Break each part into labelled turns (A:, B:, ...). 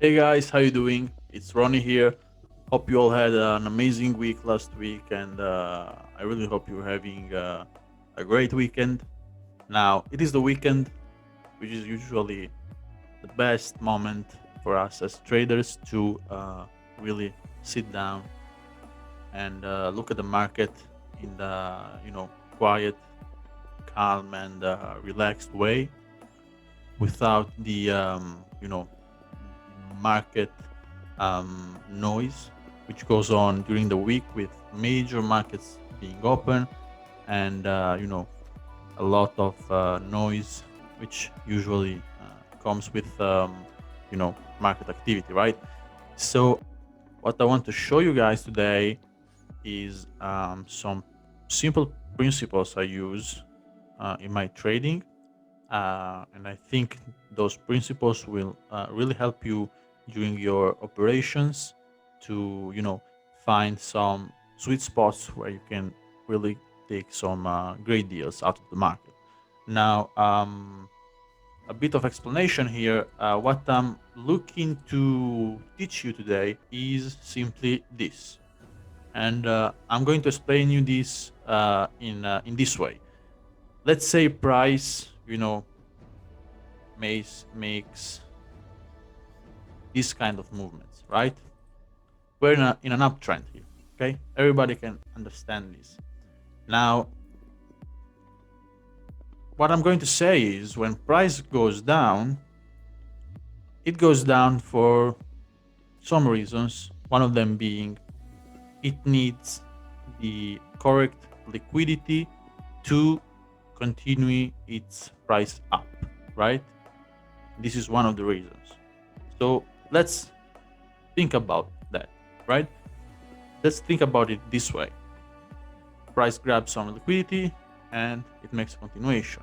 A: Hey guys, how you doing? It's Ronnie here. Hope you all had an amazing week last week, and I really hope you're having a great weekend. Now, it is the weekend, which is usually the best moment for us as traders to really sit down and look at the market in the quiet, calm, and relaxed way without the market noise which goes on during the week with major markets being open and a lot of noise which usually comes with market activity, right? So what I want to show you guys today is some simple principles I use in my trading, and I think those principles will really help you during your operations to find some sweet spots where you can really take some great deals out of the market. Now, a bit of explanation here. What I'm looking to teach you today is simply this, and I'm going to explain you this in this way. Let's say price, makes this kind of movements, right? We're in an uptrend here, okay? Everybody can understand this. Now, what I'm going to say is when price goes down, it goes down for some reasons, one of them being it needs the correct liquidity to continue its price up, right? This is one of the reasons. So let's think about that, right? Let's think about it this way. Price grabs some liquidity and it makes a continuation.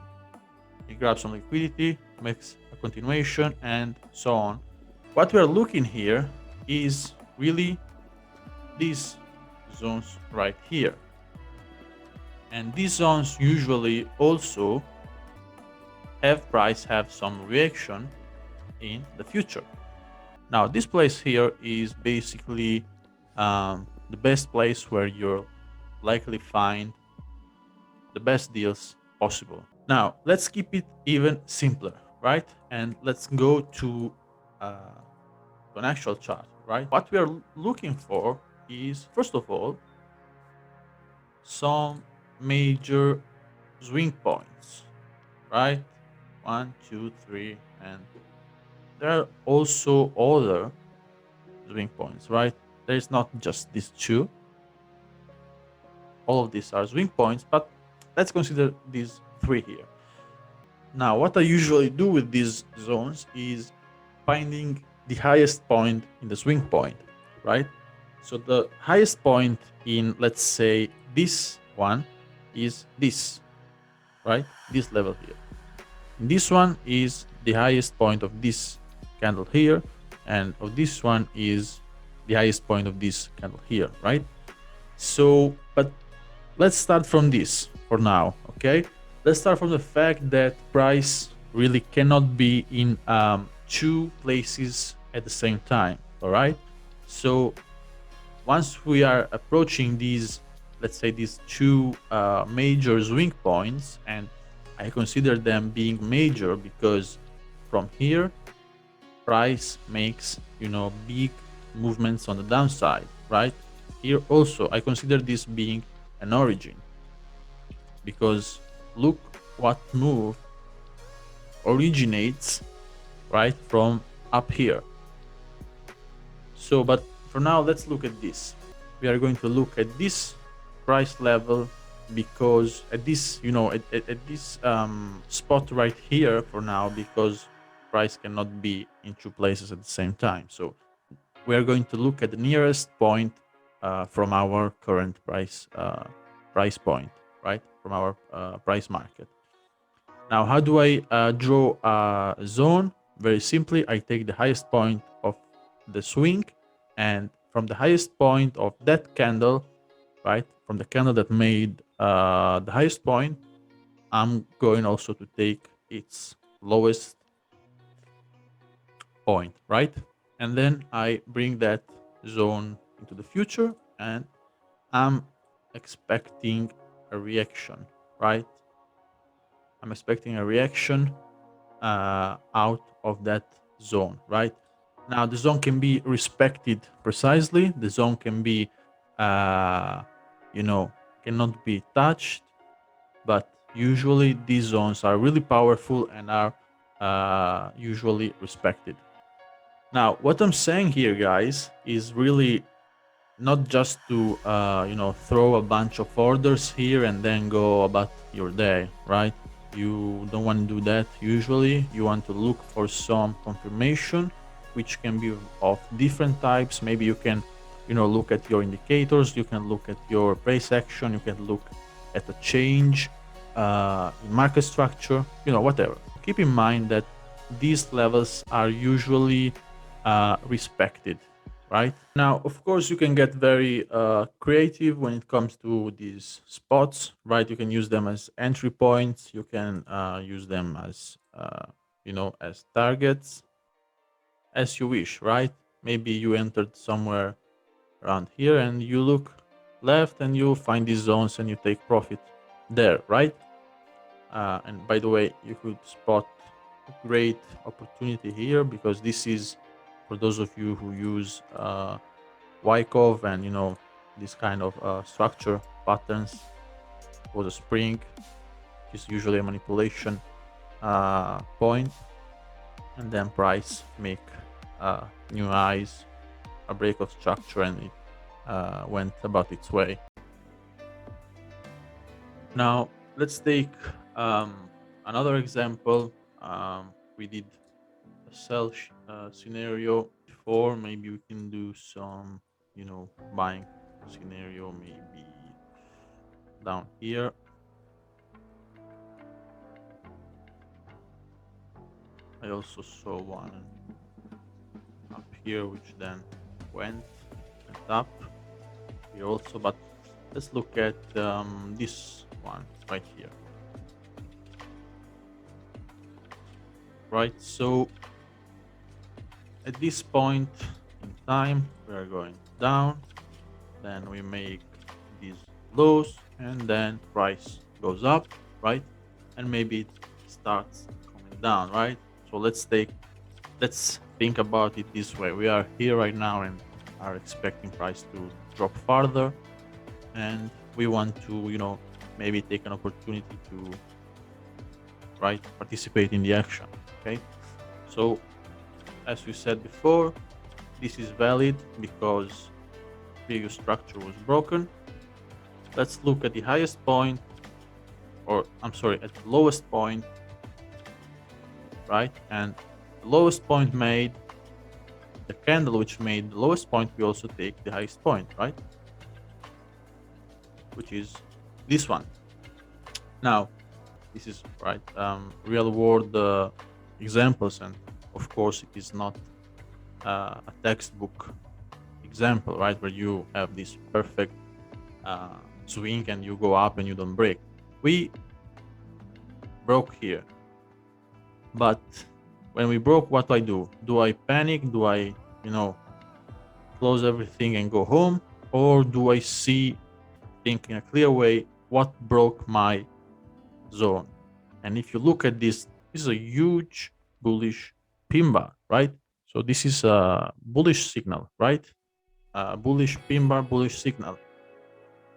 A: It grabs some liquidity, makes a continuation, and so on. What we're looking here is really these zones right here. And these zones usually also have some reaction in the future. Now, this place here is basically the best place where you'll likely find the best deals possible. Now, let's keep it even simpler, right? And let's go to an actual chart, right? What we are looking for is, first of all, some major swing points, right? One, two, three, and there are also other swing points, right? There is not just these two. All of these are swing points, but let's consider these three here. Now, what I usually do with these zones is finding the highest point in the swing point, right? So the highest point in, let's say, this one is this, right? This level here. And this one is the highest point of this candle here, and of this one is the highest point of this candle here, right? So, but let's start from this for now, okay? Let's start from the fact that price really cannot be in two places at the same time, all right? So once we are approaching these, let's say these two major swing points, and I consider them being major because from here price makes big movements on the downside, right? Here also I consider this being an origin because look what move originates right from up here. So but for now, let's look at this. We are going to look at this price level because at this at this spot right here for now, because price cannot be in two places at the same time. So we are going to look at the nearest point from our current price point, right? From our price market. Now, how do I draw a zone? Very simply, I take the highest point of the swing, and from the highest point of that candle, right, from the candle that made the highest point, I'm going also to take its lowest point, right? and then I bring that zone into the future, and I'm expecting a reaction, right? I'm expecting a reaction out of that zone, right? Now, the zone can be respected precisely. The zone can be, uh, you know, cannot be touched, but usually these zones are really powerful and are usually respected. Now, what I'm saying here, guys, is really not just to throw a bunch of orders here and then go about your day, right? You don't want to do that. Usually you want to look for some confirmation, which can be of different types. Maybe you can look at your indicators, you can look at your price action, you can look at a change in market structure, whatever. Keep in mind that these levels are usually respected, right? Now, of course, you can get very creative when it comes to these spots, right? You can use them as entry points. You can use them as, as targets, as you wish, right? Maybe you entered somewhere around here and you look left and you find these zones and you take profit there, right? And by the way, you could spot a great opportunity here, because this is for those of you who use Wyckoff and this kind of structure patterns for the spring, which is usually a manipulation point, and then price make new highs, a break of structure, and it went about its way. Now let's take another example. We did a sell scenario before. Maybe we can do some buying scenario, maybe down here. I also saw one up here which then went up here also, but let's look at this one right here. Right, so at this point in time we are going down, then we make these lows, and then price goes up, right? And maybe it starts coming down, right? So let's think about it this way. We are here right now and are expecting price to drop further, and we want to maybe take an opportunity to participate in the action. Okay, so as we said before, this is valid because previous structure was broken. Let's look at the highest point, or I'm sorry, at the lowest point, right? And the lowest point made, the candle which made the lowest point, we also take the highest point, right? Which is this one. Now, this is real world examples, and of course it is not a textbook example, right, where you have this perfect swing and you go up and you don't break. We broke here, but when we broke, what do? Do I panic? Do I close everything and go home, or do I think in a clear way what broke my zone? And if you look at this is a huge bullish pin bar, right? So this is a bullish signal, right? Bullish pin bar, bullish signal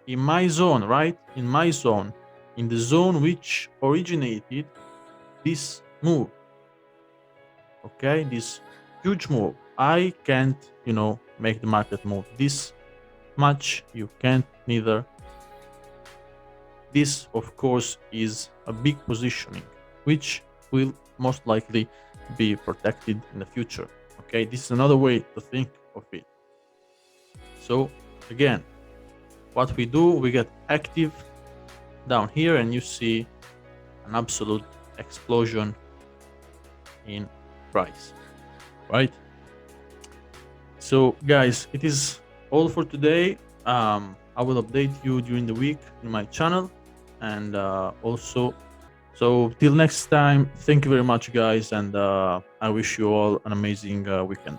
A: in my zone, right? In my zone, in the zone which originated this move. Okay, this huge move. I can't make the market move this much. You can't neither. This, of course, is a big positioning, which will most likely be protected in the future. Okay, this is another way to think of it. So again, what we do, we get active down here, and you see an absolute explosion in price, right? So guys, it is all for today. I will update you during the week in my channel, and also, so till next time, thank you very much guys, and I wish you all an amazing weekend.